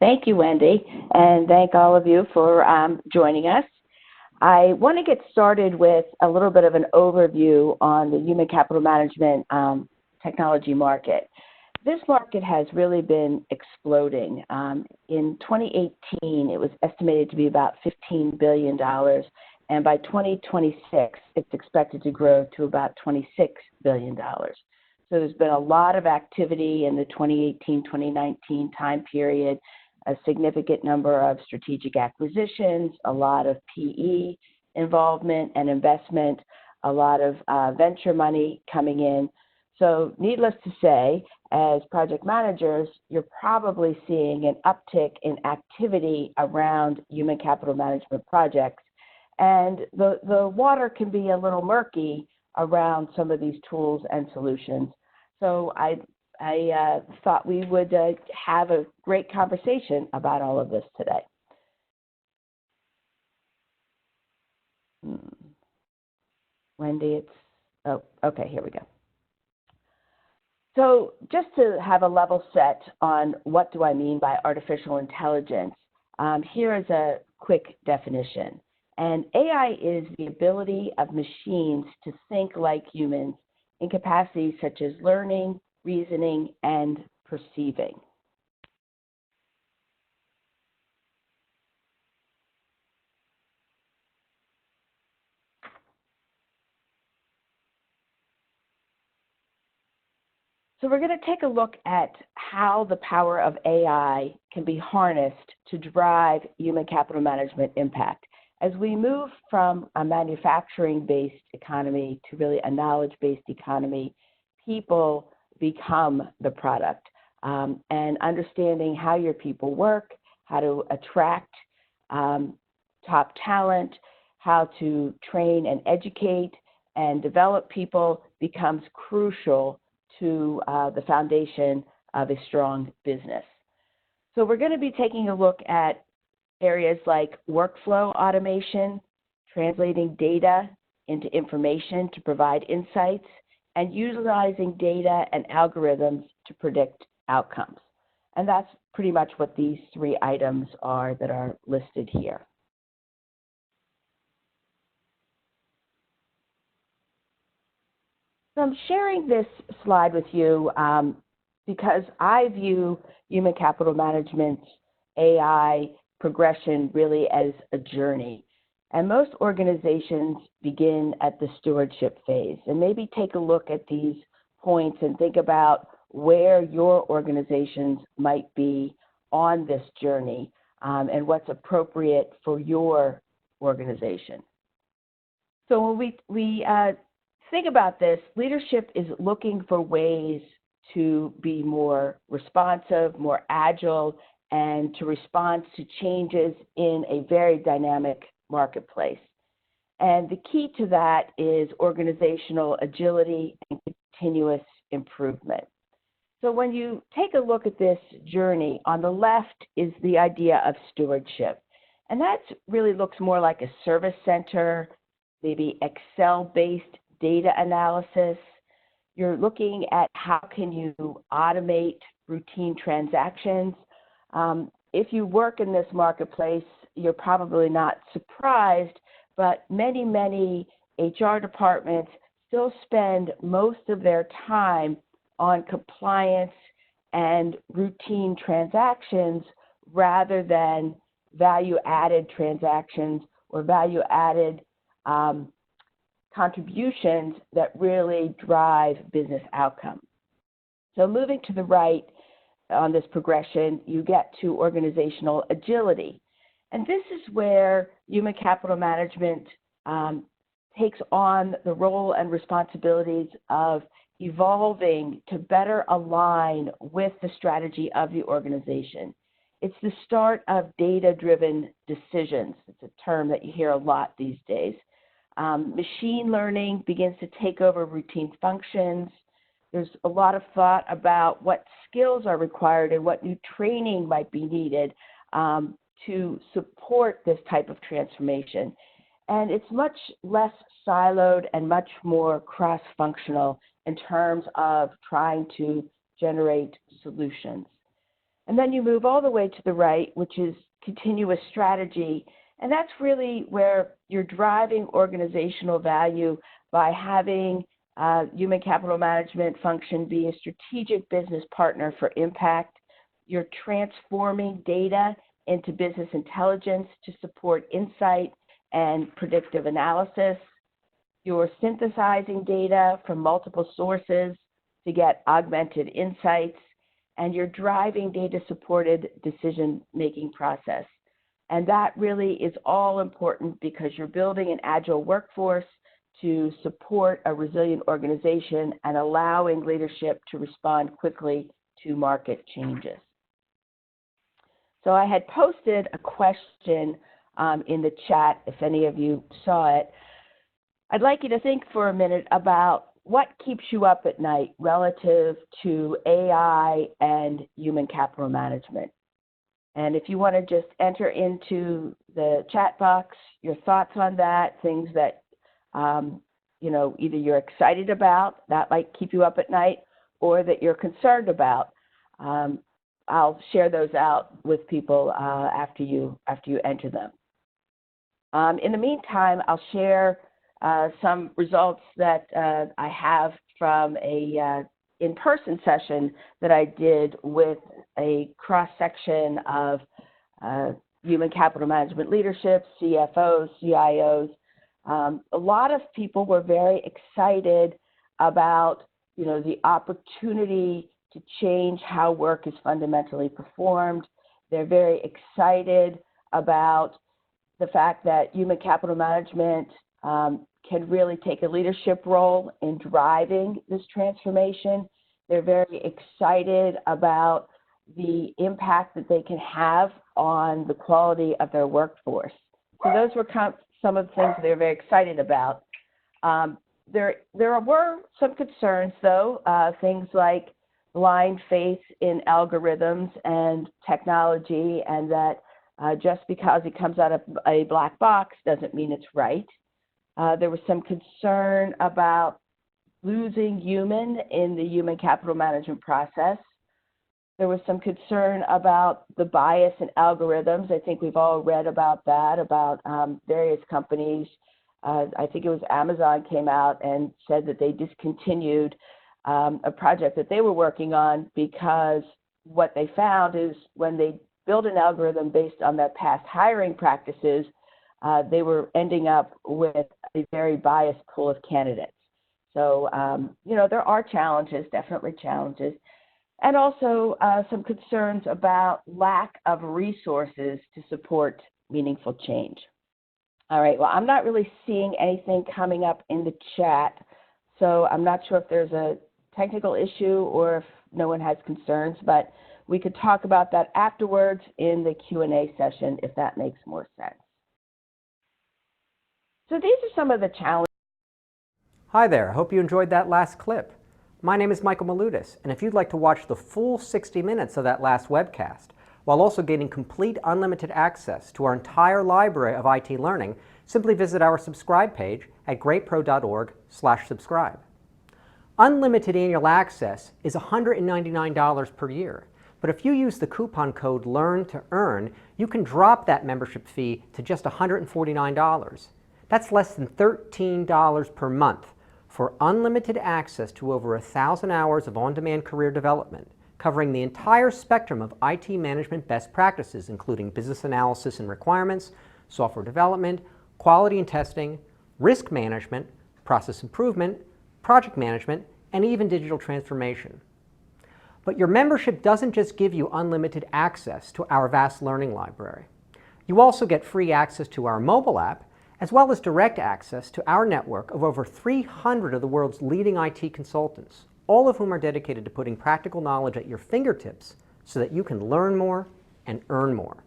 Thank you, Wendy, and thank all of you for joining us. I want to get started with a little bit of an overview on the human capital management technology market. This market has really been exploding. In 2018, it was estimated to be about $15 billion, and by 2026, it's expected to grow to about $26 billion. So there's been a lot of activity in the 2018-2019 time period, a significant number of strategic acquisitions, a lot of PE involvement and investment, a lot of venture money coming in. So needless to say, as project managers, you're probably seeing an uptick in activity around human capital management projects. And the water can be a little murky around some of these tools and solutions. So I thought we would have a great conversation about all of this today. Wendy, oh, okay, here we go. So just to have a level set on what do I mean by artificial intelligence, here is a quick definition. And AI is the ability of machines to think like humans in capacities such as learning, reasoning, and perceiving. So we're going to take a look at how the power of AI can be harnessed to drive human capital management impact. As we move from a manufacturing-based economy to really a knowledge-based economy, people become the product. And understanding how your people work, how to attract top talent, how to train and educate and develop people becomes crucial to the foundation of a strong business. So we're going to be taking a look at areas like workflow automation, translating data into information to provide insights, and utilizing data and algorithms to predict outcomes. And that's pretty much what these three items are that are listed here. So I'm sharing this slide with you because I view human capital management AI progression really as a journey. And most organizations begin at the stewardship phase. And maybe take a look at these points and think about where your organizations might be on this journey and what's appropriate for your organization. So when we think about this, leadership is looking for ways to be more responsive, more agile, and to respond to changes in a very dynamic marketplace. And the key to that is organizational agility and continuous improvement. So when you take a look at this journey, on the left is the idea of stewardship. And that really looks more like a service center, maybe Excel-based data analysis. You're looking at how can you automate routine transactions. If you work in this marketplace, you're probably not surprised, but many HR departments still spend most of their time on compliance and routine transactions rather than value-added transactions or value-added contributions that really drive business outcomes. So moving to the right on this progression, you get to organizational agility. And this is where human capital management takes on the role and responsibilities of evolving to better align with the strategy of the organization. It's the start of data-driven decisions. It's a term that you hear a lot these days. Machine learning begins to take over routine functions. There's a lot of thought about what skills are required and what new training might be needed to support this type of transformation. And it's much less siloed and much more cross-functional in terms of trying to generate solutions. And then you move all the way to the right, which is continuous strategy. And that's really where you're driving organizational value by having human capital management function be a strategic business partner for impact. You're transforming data into business intelligence to support insight and predictive analysis. You're synthesizing data from multiple sources to get augmented insights, and you're driving data-supported decision-making process. And that really is all important because you're building an agile workforce to support a resilient organization and allowing leadership to respond quickly to market changes. So I had posted a question in the chat, if any of you saw it. I'd like you to think for a minute about what keeps you up at night relative to AI and human capital management. And if you want to just enter into the chat box your thoughts on that, things that either you're excited about, that might keep you up at night, or that you're concerned about. I'll share those out with people after you enter them. In the meantime, I'll share some results that I have from a in-person session that I did with a cross-section of human capital management leadership, CFOs, CIOs. A lot of people were very excited about the opportunity to change how work is fundamentally performed. They're very excited about the fact that human capital management can really take a leadership role in driving this transformation. They're very excited about the impact that they can have on the quality of their workforce. So those were some of the things they're very excited about. There were some concerns, though, things like blind faith in algorithms and technology, and that just because it comes out of a black box doesn't mean it's right. There was some concern about losing human in the human capital management process. There was some concern about the bias in algorithms. I think we've all read about that, about various companies. I think it was Amazon came out and said that they discontinued a project that they were working on because what they found is when they build an algorithm based on their past hiring practices, they were ending up with a very biased pool of candidates. So, there are challenges, definitely challenges, and also some concerns about lack of resources to support meaningful change. All right, well, I'm not really seeing anything coming up in the chat, so I'm not sure if there's a technical issue or if no one has concerns, but we could talk about that afterwards in the Q&A session if that makes more sense. So these are some of the challenges. Hi there, hope you enjoyed that last clip. My name is Michael Malutis, and if you'd like to watch the full 60 minutes of that last webcast, while also gaining complete unlimited access to our entire library of IT learning, simply visit our subscribe page at greatpro.org/subscribe. Unlimited annual access is $199 per year, but if you use the coupon code LEARN2EARN, you can drop that membership fee to just $149. That's less than $13 per month for unlimited access to over 1,000 hours of on-demand career development, covering the entire spectrum of IT management best practices, including business analysis and requirements, software development, quality and testing, risk management, process improvement, project management, and even digital transformation. But your membership doesn't just give you unlimited access to our vast learning library. You also get free access to our mobile app, as well as direct access to our network of over 300 of the world's leading IT consultants, all of whom are dedicated to putting practical knowledge at your fingertips so that you can learn more and earn more.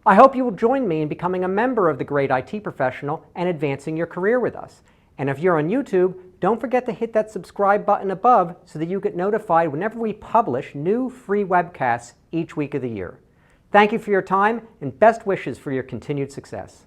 I hope you will join me in becoming a member of the Great IT Professional and advancing your career with us. And if you're on YouTube, don't forget to hit that subscribe button above so that you get notified whenever we publish new free webcasts each week of the year. Thank you for your time and best wishes for your continued success.